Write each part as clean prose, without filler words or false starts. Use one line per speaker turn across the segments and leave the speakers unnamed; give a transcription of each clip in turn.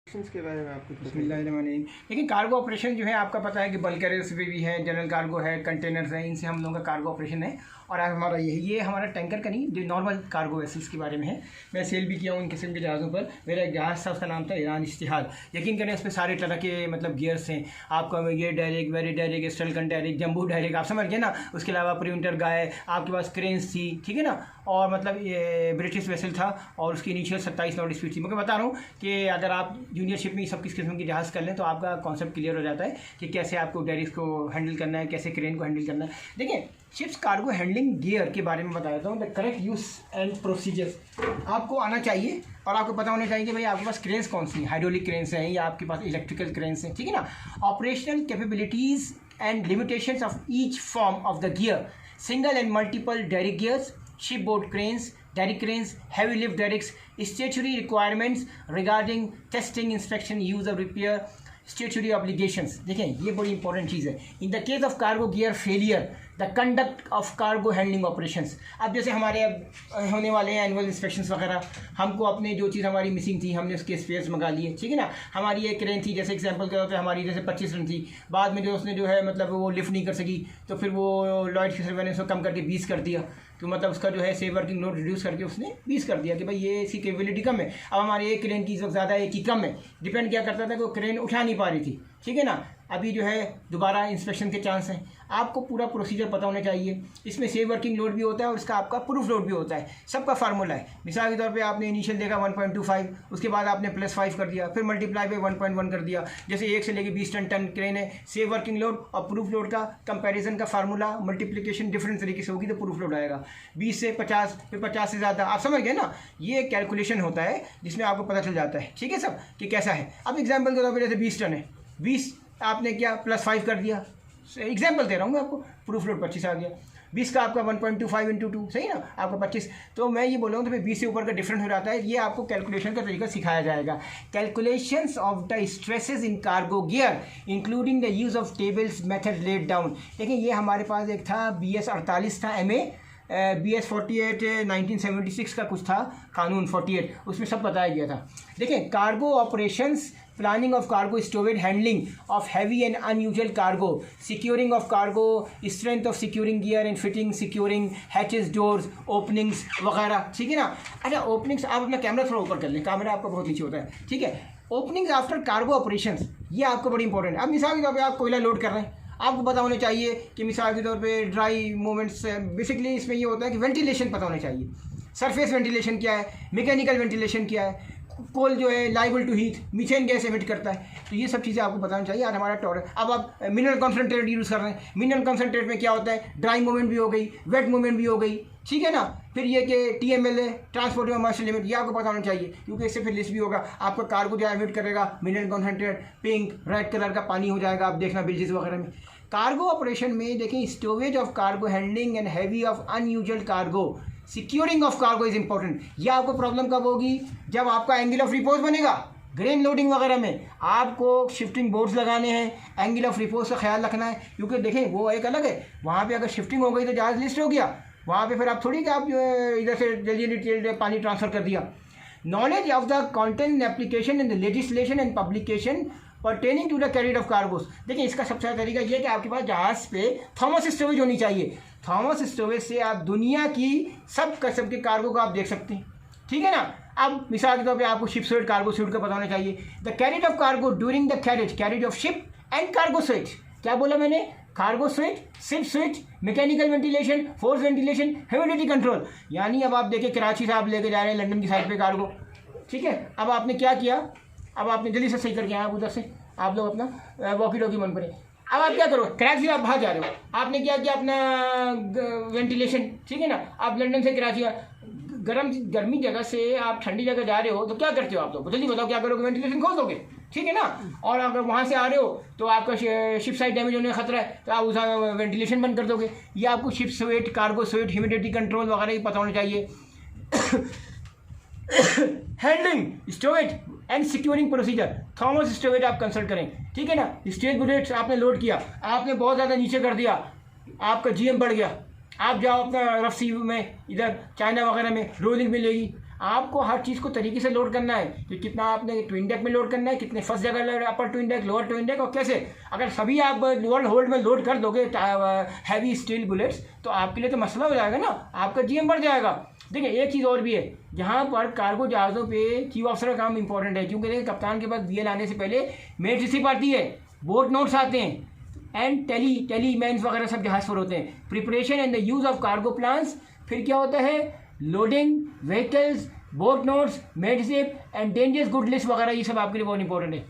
के बारे में आपको
बिस्मिल्लाहिर्रहमानिर्रहीम। लेकिन कार्गो ऑपरेशन जो है आपका पता है कि बल्क कैरियर्स पे भी है, जनरल कार्गो है, कंटेनर्स है, इनसे हम लोगों का कार्गो ऑपरेशन है। और आज हमारा ये हमारा टैंकर का नहीं, जो नॉर्मल कार्गो वेसल्स के बारे में है। मैं सेल भी किया हूँ उन किस्म के जहाज़ों पर। मेरा एक जहाज़ था, उसका नाम था ईरान इश्तिहाद। यकीन करें उस पर सारे तरह के मतलब गियर्स हैं। आपका ये डायरेक्ट, वेरी डायरेक्ट, स्टल्कन डायरेक्ट, जम्बू डायरेक्ट, आप समझ गए ना। उसके अलावा प्रिंटर गाय, आपके पास क्रेन्स थी, ठीक है ना। और मतलब ये ब्रिटिश वेसल था और उसकी इनिशियल 27 नॉट स्पीड थी। मैं बता रहा हूँ कि अगर आप जूनियर शिप में सब किस किस्म की जहाज़ कर लें तो आपका कॉन्सेप्ट क्लियर हो जाता है कि कैसे आपको डैरिस को हैंडल करना है, कैसे क्रेन को हैंडल करना है। देखिए, शिप्स कार्गो हैंडलिंग गियर के बारे में बता देता हूँ। The correct use and procedures आपको आना चाहिए और आपको पता होना चाहिए कि भाई आपके पास क्रेन्स कौन सी हैं, हाइड्रोलिक क्रेन्स हैं या आपके पास इलेक्ट्रिकल क्रेन्स हैं, ठीक है ना। Operational capabilities and limitations of each form of the gear, single and multiple derrick gears, shipboard cranes, derrick cranes, heavy lift derricks, statutory requirements regarding testing, inspection, use of repair, statutory obligations। देखें, ये बड़ी important चीज़ है। In the case of cargo gear failure, the conduct of cargo handling operations. अब जैसे हमारे अब होने वाले हैं एनुअल इंस्पेक्शंस वगैरह, हमको अपने जो चीज़ हमारी मिसिंग थी हमने उसके स्पेयर्स मंगा लिए, ठीक है ना। हमारी एक क्रेन थी, जैसे एग्जांपल के तौर पे हमारी जैसे 25 टन थी, बाद में जो उसने जो है मतलब वो लिफ्ट नहीं कर सकी, तो फिर वो लॉयड फिशर ने उसको कम करके 20 कर दिया। तो मतलब उसका जो है सेव वर्किंग लोड रिड्यूस करके उसने 20 कर दिया कि भाई ये इसकी कैपेबिलिटी कम है। अब हमारी एक क्रेन की इस वक्त ज़्यादा है, एक की कम है। डिपेंड क्या करता था कि वो क्रेन उठा नहीं पा रही थी, ठीक है ना। अभी जो है दोबारा इंस्पेक्शन के चांस हैं। आपको पूरा प्रोसीजर पता होना चाहिए। इसमें सेव वर्किंग लोड भी होता है और इसका आपका प्रूफ लोड भी होता है। सबका फार्मूला है। मिसाल के तौर पे आपने इनिशियल देखा 1.25, उसके बाद आपने +5 कर दिया, फिर मल्टीप्लाई बाई 1.1 कर दिया। जैसे 1 से लेकर 20 टन क्रेन है, सेव वर्किंग लोड और प्रूफ लोड का कंपैरिजन का फार्मूला मल्टीप्लिकेशन डिफरेंट तरीके से होगी तो प्रूफ लोड आएगा। 20 से 50, फिर 50 से ज़्यादा, आप समझ गए ना। ये कैलकुलेशन होता है जिसमें आपको पता चल जाता है, ठीक है सब, कि कैसा है। अब एग्जाम्पल के तौर पर जैसे 20 टन है, 20 आपने क्या +5 कर दिया, एग्जाम्पल दे रहा हूँ मैं आपको। प्रूफ लोड 25 आ गया। 20 का आपका 1.25 × 2, सही ना, आपका 25। तो मैं ये बोल रहा हूँ तो फिर 20 से ऊपर का डिफरेंट हो जाता है। ये आपको कैलकुलेशन का तरीका सिखाया जाएगा। Calculations of the stresses in cargo gear including the use of tables method laid down. देखिए, ये हमारे पास एक था BS 48 था, MA BS 48 1976 का कुछ था कानून 48, उसमें सब बताया गया था। देखें, cargo operations, planning of cargo storage, handling of heavy and unusual cargo, securing of cargo, strength of securing gear and fitting, securing hatches, doors, openings वगैरह, ठीक है ना। अच्छा, ओपनिंग्स आप अपना कैमरा थोड़ा ऊपर कर लें, कैमरा आपका बहुत नीचे होता है, ठीक है। ओपनिंग्स आफ्टर कार्गो ऑपरेशंस, ये आपको बड़ी इंपॉर्टेंट है। अब मिसाल के तौर पर आप कोयला लोड कर रहे हैं, आपको पता होना चाहिए कि मिसाल के तौर पे ड्राई मूवमेंट्स, बेसिकली इसमें ये होता है कि वेंटिलेशन पता होना चाहिए। सरफेस वेंटिलेशन क्या है, मैकेनिकल वेंटिलेशन क्या है, कोल जो है liable to heat, methane gas emit करता है। तो ये सब चीज़ें आपको बताना चाहिए। यार हमारा टॉर, अब आप मिनरल कॉन्सनट्रेट यूज़ कर रहे हैं। मिनरल कॉन्सनट्रेट में क्या होता है, ड्राई मूवमेंट भी हो गई, वेट मूवमेंट भी हो गई, ठीक है ना। फिर ये कि TML है, ट्रांसपोर्ट मास्टर लिमिट, ये आपको पता होना चाहिए क्योंकि इससे फिर लिस्ट भी होगा। आपका कार्गो जो एमिट करेगा mineral concentrate, pink red colour का पानी हो जाएगा, आप देखना बिल्डिंग्स वगैरह में। कार्गो ऑपरेशन में देखें, storage of cargo, handling and heavy of unusual cargo, securing of cargo is important. यह आपको प्रॉब्लम कब होगी, जब आपका एंगल ऑफ रिपोज बनेगा। ग्रेन लोडिंग वगैरह में आपको शिफ्टिंग बोर्ड्स लगाने हैं, एंगल ऑफ रिपोज का ख्याल रखना है, क्योंकि देखें वो एक अलग है। वहाँ पे अगर शिफ्टिंग हो गई तो जहाज लिस्ट हो गया, वहाँ पे फिर आप थोड़ी कि आप इधर से जल्दी पानी ट्रांसफ़र कर दिया। Knowledge of the content application in the legislation and publication pertaining to the carrier of cargoes. देखिए, इसका सबसे अच्छा तरीका ये है कि आपके पास जहाज़ पे थॉमस स्टोरेज होनी चाहिए। थॉमस स्टोरेज से आप दुनिया की सब किस्म के कार्गो को आप देख सकते हैं, ठीक है ना। अब मिसाल के तौर पे आपको शिप स्वेट, कार्गो स्वेट का पता होना चाहिए। The carrier of cargo during the carrier of ship and cargo sweat. क्या बोला मैंने, cargo sweat, ship sweat, mechanical ventilation, force ventilation, humidity control. यानी अब आप देखिए, कराची से आप लेके जा रहे हैं लंदन की साइड पे कार्गो, ठीक है। अब आपने क्या किया, अब आपने जल्दी से सही करके आए, आप उधर से आप लोग अपना वॉकी टॉकी बंद करें। अब आप क्या करो, कराची से आप बाहर जा रहे हो, आपने क्या किया, अपना वेंटिलेशन, ठीक है ना। आप लंदन से कराची, गर्मी जगह से आप ठंडी जगह जा रहे हो तो क्या करते हो आप लोग, जल्दी बताओ क्या करोगे, वेंटिलेशन खोल दोगे, ठीक है ना। और अगर वहाँ से आ रहे हो तो आपका शिप साइड डैमेज होने का खतरा है तो आप उसका वेंटिलेशन बंद कर दोगे। ये आपको ship sweat, cargo sweat, humidity control वगैरह ही पता होना चाहिए। Handling, storage and securing procedure, Thomas storage आप कंसल्ट करें, ठीक है ना। स्टेज बुलेट्स आपने लोड किया, आपने बहुत ज़्यादा नीचे कर दिया, आपका GM बढ़ गया, आप जाओ अपना रफ सी में, इधर चाइना वगैरह में रोलिंग मिलेगी, आपको हर चीज़ को तरीके से लोड करना है कि कितना आपने ट्विन डेक में लोड करना है, कितने फर्स्ट जगह upper twin deck, lower twin deck, और कैसे। अगर सभी आप लोअर होल्ड में लोड कर दोगे हैवी स्टील बुलेट्स तो आपके लिए तो मसला हो जाएगा ना, आपका जीएम बढ़ जाएगा। देखिए एक चीज़ और भी है, जहाँ पर कार्गो जहाज़ों पे चीफ ऑफिसर का काम इंपॉर्टेंट है, क्योंकि देखिए कप्तान के पास बीएल आने से पहले मेट रिसिप आती है, बोट नोट्स आते हैं, एंड टेलीमैन्स वगैरह सब जहाज़ पर होते हैं। Preparation and the use of cargo plans, फिर क्या होता है, लोडिंग व्हीकल्स, बोट नोट्स, मेडशिप एंड डेंजरस गुड लिस्ट वगैरह, ये सब आपके लिए बहुत इंपॉर्टेंट है।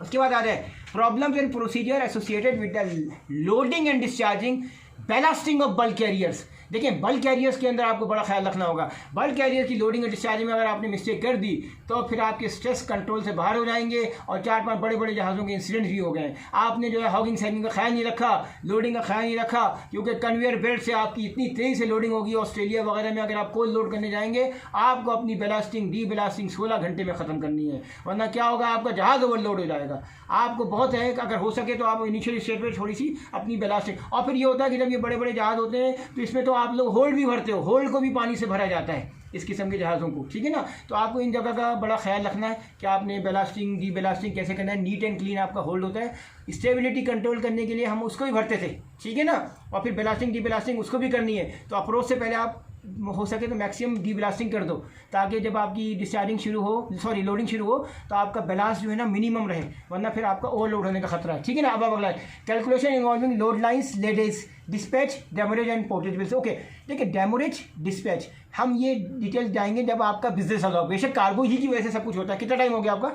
उसके बाद आ जाए problems and procedure associated with the loading and discharging ballasting of bulk carriers. देखिए बल्क कैरियर्स के अंदर आपको बड़ा ख्याल रखना होगा। बल्क कैरियर की लोडिंग और डिस्चार्जिंग में अगर आपने मिस्टेक कर दी तो फिर आपके स्ट्रेस कंट्रोल से बाहर हो जाएंगे और 4-5 बड़े बड़े जहाज़ों के इंसिडेंट भी हो गए। आपने जो है हॉगिंग सैगिंग का ख्याल नहीं रखा, लोडिंग का ख्याल नहीं रखा, क्योंकि कन्वेयर बेल्ट से आपकी इतनी तेज़ी से लोडिंग होगी। ऑस्ट्रेलिया वगैरह में अगर आप कोल लोड करने जाएंगे आपको अपनी बेलास्टिंग डी बेलास्टिंग 16 घंटे में ख़त्म करनी है, वरना क्या होगा, आपका जहाज़ ओवरलोड हो जाएगा। आपको बहुत है अगर हो सके तो आप इनिशियल स्टेज पर थोड़ी सी अपनी बेलास्टिंग, और फिर ये होता है कि जब ये बड़े बड़े जहाज़ होते हैं तो इसमें तो आप लोग होल्ड भी भरते हो, होल्ड को भी पानी से भरा जाता है इस किस्म के जहाज़ों को, ठीक है ना। तो आपको इन जगह का बड़ा ख्याल रखना है कि आपने बेलास्टिंग डी बेलास्टिंग कैसे करना है। नीट एंड क्लीन आपका होल्ड होता है, स्टेबिलिटी कंट्रोल करने के लिए हम उसको भी भरते थे, ठीक है ना, और फिर बेलास्टिंग डी बेलास्टिंग उसको भी करनी है। तो अप्रोच से पहले आप हो सके तो मैक्सिमम डी बेलास्टिंग कर दो, ताकि जब आपकी डिस्चार्जिंग शुरू हो, सॉरी लोडिंग शुरू हो, तो आपका बेलास्ट जो है ना मिनिमम रहे, वरना फिर आपका ओवरलोड होने का खतरा है, ठीक है ना। अब अगला calculation involving load lines, laydays, dispatch, demurrage and portage bills. Okay देखिए डेमोरेज डिस्पैच हम ये डिटेल्स जाएंगे जब आपका बिजनेस होगा। बेशक कार्गो ही की वजह से सब कुछ होता है। कितना टाइम हो गया आपका?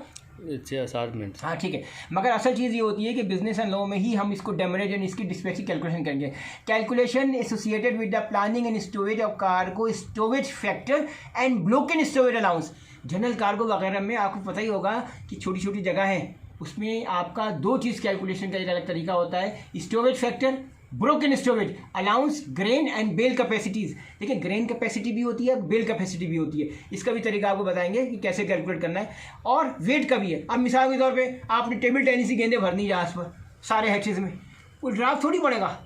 6-7 मिनट।
हाँ ठीक है, मगर असल चीज़ ये होती है कि बिजनेस एंड लॉ में ही हम इसको डेमरेज एंड इसकी डिस्पैच की कैलकुलेशन करेंगे। Calculation associated with the planning and storage of cargo, storage factor and broken storage allowance. General cargo वगैरह में आपको पता ही होगा कि छोटी छोटी जगह है, उसमें आपका 2 चीज़ कैलकुलेशन का एक अलग तरीका होता है, storage factor, broken storage allowance, grain and bale capacities. देखिए ग्रेन कैपेसिटी भी होती है, बेल कैपेसिटी भी होती है, इसका भी तरीका आपको बताएंगे कि कैसे कैलकुलेट करना है, और वेट का भी है। अब मिसाल के तौर पे आपने टेबल टेनिस की गेंदें भरनी जहाज़ पर सारे हैचेज में, वो ड्राफ्ट थोड़ी पड़ेगा,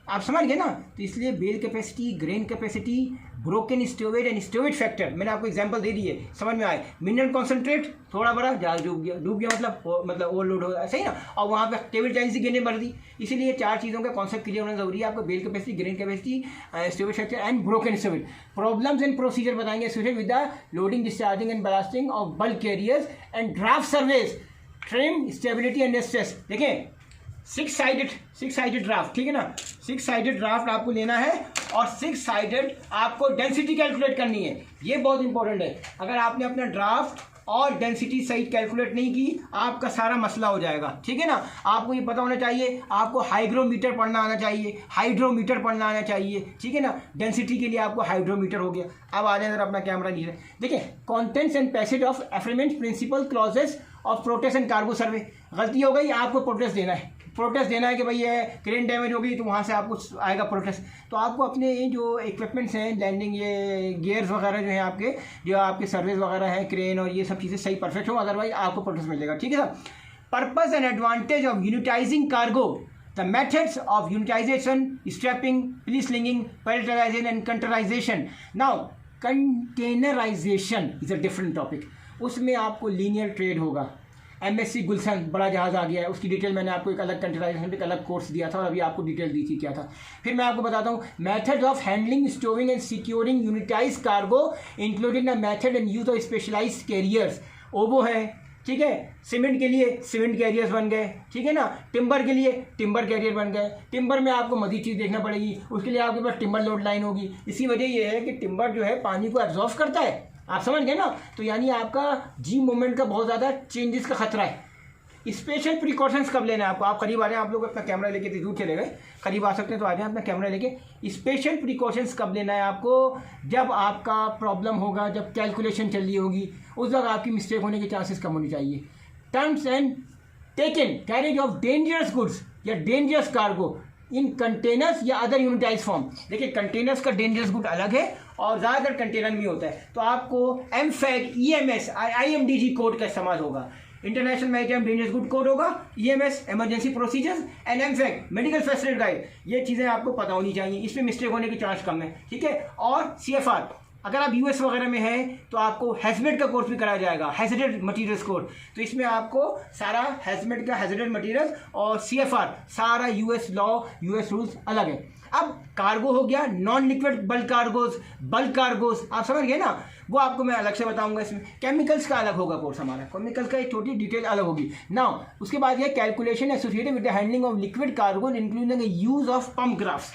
आप समझ गए ना। तो इसलिए bale capacity, grain capacity, broken storage and storage factor, मैंने आपको एग्जांपल दे दिए, समझ में आए। मिनरल कॉन्सेंट्रेट थोड़ा बड़ा, जहाज डूब गया मतलब ओवरलोड हो, सही ना, और वहाँ पे टेबल टेनिस की गेंदें भर दी। इसीलिए 4 चीज़ों का कॉन्सेप्ट क्लियर होना जरूरी है आपको, bale capacity, grain capacity, storage factor and broken storage. Problems and procedure बताएंगे associated with the loading, discharging and ballasting of bulk carriers and draft service, trim, stability and stress. देखें 6 sided draft, ठीक है ना, 6 sided draft आपको लेना है, और 6 sided आपको डेंसिटी कैलकुलेट करनी है। ये बहुत इंपॉर्टेंट है, अगर आपने अपना ड्राफ्ट और डेंसिटी सही कैलकुलेट नहीं की आपका सारा मसला हो जाएगा, ठीक है ना। आपको ये पता होना चाहिए, आपको हाइग्रोमीटर पढ़ना आना चाहिए, हाइड्रोमीटर पढ़ना आना चाहिए, ठीक है ना। डेंसिटी के लिए आपको हाइड्रोमीटर हो गया। अब आ जाए जरा अपना कैमरा नीचे, देखिए contents and passage of affreightment principal clauses of protest and cargo survey. गलती हो गई, आपको प्रोटेस्ट देना है, प्रोटेस्ट देना है कि भाई ये क्रेन डैमेज होगी तो वहाँ से आपको आएगा प्रोटेस्ट। तो आपको अपने जो इक्विपमेंट्स हैं, लैंडिंग ये गियर्स वगैरह जो हैं आपके, जो आपके सर्विस वगैरह है, क्रेन और ये सब चीज़ें सही परफेक्ट हो, अदरवाइज आपको प्रोटेस्ट मिलेगा, ठीक है sir. Purpose and advantage of unitizing cargo, the methods of unitization, strapping, preslinging, palletization and containerization. Now containerization is a different topic, उसमें आपको लीनियर ट्रेड होगा। MSC गुलशन बड़ा जहाज़ आ गया है, उसकी डिटेल मैंने आपको एक अलग कंटेनराइजेशन पे एक अलग कोर्स दिया था, और अभी आपको डिटेल दी थी क्या था। फिर मैं आपको बताता हूँ method of handling, storing and securing unitize cargo including the method and use of specialize carriers. OBO है, ठीक है, सीमेंट के लिए सीमेंट कैरियर्स बन गए, ठीक है ना, टिम्बर के लिए टिम्बर कैरियर बन गए। टिम्बर में आपको मज़ीद चीज़ देखना पड़ेगी, उसके लिए आपके पास टिम्बर लोड लाइन होगी। इसी वजह यह है कि टिम्बर जो है पानी को एब्जॉर्ब करता है, आप समझ गए ना। तो यानी आपका जी मूवमेंट का बहुत ज़्यादा चेंजेस का खतरा है। स्पेशल प्रिकॉशंस कब लेना है आपको? आप करीब आ जाए, आप लोग अपना कैमरा लेके दूर चले गए, करीब आ सकते हैं तो आ जाए अपना कैमरा लेके। स्पेशल प्रिकॉशंस कब लेना है आपको? जब आपका प्रॉब्लम होगा, जब कैलकुलेशन चल रही होगी, उस वक्त आपकी मिस्टेक होने के चांसेस कम होने चाहिए। Terms and taken carriage of dangerous goods या डेंजरस कार्गो इन कंटेनर्स या अदर यूनिटाइज फॉर्म। देखिए कंटेनर्स का डेंजरस गुड अलग है और ज़्यादातर कंटेनर में होता है, तो आपको एमफैग, EMS, IMDG कोड का इस्तेमाल होगा। International maritime dangerous good code होगा, EMS emergency procedures and MFAG medical facility guide. ये चीज़ें आपको पता होनी चाहिए, इसमें मिस्टेक होने के चांस कम है, ठीक है। और CFR अगर आप यूएस वगैरह में हैं तो आपको हैजमेट का कोर्स भी कराया जाएगा, हैजर्डेड मटीरियल्स कोर्स। तो इसमें आपको सारा हैजमेट का हैजर्डेड मटीरियल्स और सीएफआर सारा यूएस लॉ, यूएस रूल्स अलग है। अब कार्गो हो गया, नॉन लिक्विड बल्क कार्गोज आप समझ गए ना, वो आपको मैं अलग से बताऊंगा। इसमें केमिकल्स का अलग होगा कोर्स हमारा, केमिकल्स का एक छोटी डिटेल अलग होगी ना। उसके बाद ये calculation associated with the handling of liquid cargo including use of pump graphs.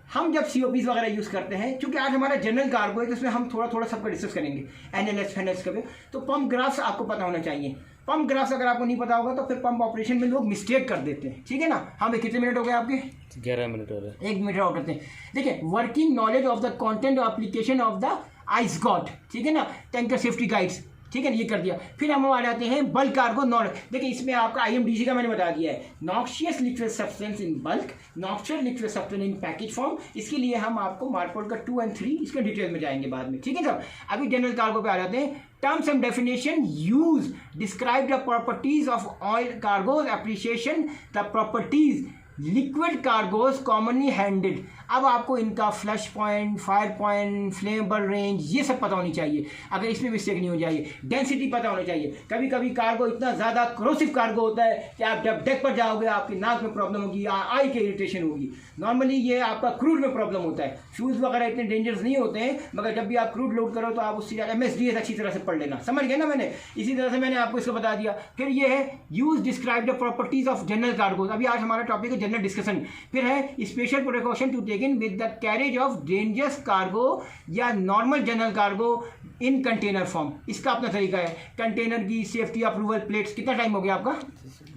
हम जब सीओपीज वगैरह यूज़ करते हैं, क्योंकि आज हमारा जनरल कार्गो है तो इसमें हम थोड़ा थोड़ा सबका डिस्कस करेंगे, एनएलएस फैनएलएस का भी। तो पंप ग्राफ्स आपको पता होना चाहिए। पंप ग्राफ्स अगर आपको नहीं पता होगा तो फिर पंप ऑपरेशन में लोग मिस्टेक कर देते हैं, ठीक है ना। हम कितने मिनट हो गए आपके?
11 मिनट हो रहे,
1 मिनट और करते हैं। देखिए, working knowledge of the content application of the ice God, ठीक है ना, टैंकर सेफ्टी गाइड्स, ठीक है ना, ये कर दिया। फिर हम आ जाते हैं बल्क कार्गो नॉन। देखिए इसमें आपका आईएमडीसी का मैंने बता दिया है, noxious liquid substance in bulk, noxious liquid substance in package form. इसके लिए हम आपको मार्कोल का 2 और 3 इसके डिटेल में जाएंगे बाद में, ठीक है सर। अभी जनरल कार्गो पे आ जाते हैं। Terms and definition use describe the properties of oil cargoes, appreciation the properties liquid cargoes commonly handled. अब आपको इनका flush point, fire point, flammable range, ये सब पता होनी चाहिए। अगर इसमें मिस्टेक नहीं हो जाए, डेंसिटी पता होनी चाहिए। कभी कभी कार्गो इतना ज़्यादा क्रोसिव कार्गो होता है कि आप जब डेक पर जाओगे आपकी नाक में प्रॉब्लम होगी, आई के इरिटेशन होगी। नॉर्मली ये आपका क्रूड में प्रॉब्लम होता है। शूज़ वगैरह इतने डेंजरस नहीं होते हैं, मगर जब भी आप क्रूड लोड करो तो आप उससे MSDS अच्छी तरह से पढ़ लेना, समझ गए ना मैंने। इसी तरह से मैंने आपको इसको बता दिया। फिर ये है use describe the properties of general cargoes. अभी आज हमारा टॉपिक है जनरल डिस्कशन। फिर है special precaution to taken with the carriage of dangerous cargo या normal general cargo in container form. इसका अपना तरीका है। कंटेनर की सेफ्टी अप्रूवल प्लेट्स, कितना टाइम हो गया आपका?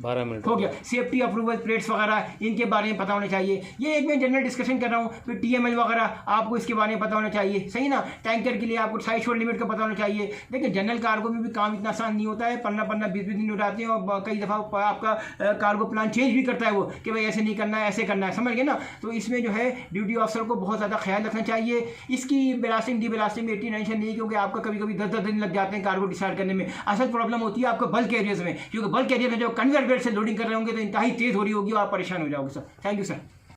12 मिनट
हो गया। सेफ्टी अप्रूवल प्लेट्स वगैरह इनके बारे में पता होना चाहिए। ये एक मैं जनरल डिस्कशन कर रहा हूँ। फिर TML वगैरह आपको इसके बारे में पता होना चाहिए, सही ना। टैंकर के लिए आपको साइज शोर लिमिट का पता होना चाहिए। देखिए जनरल कार्गो में भी काम इतना आसान नहीं होता है, 15-20 दिन उठाते हैं और कई दफ़ा आपका कार्गो प्लान चेंज भी करता है वो, कि भाई ऐसे नहीं करना है, ऐसे करना है, समझ गए ना। तो इसमें जो है ड्यूटी ऑफिसर को बहुत ज़्यादा ख्याल रखना चाहिए। इसकी बेलास्टिंग डी बेलास्टिंग में इतनी टेंशन नहीं, क्योंकि आपका कभी कभी 10-10 दिन लग जाते हैं कार्गो डिसाइड करने में। असल प्रॉब्लम होती है आपको बल्क एरियाज में, क्योंकि बल्क एरिया में जो कन्वेयर बेल्ट से लोडिंग कर रहे होंगे तो इंतहाई तेज़ हो रही होगी और आप परेशान हो जाओगे सर। Thank you sir.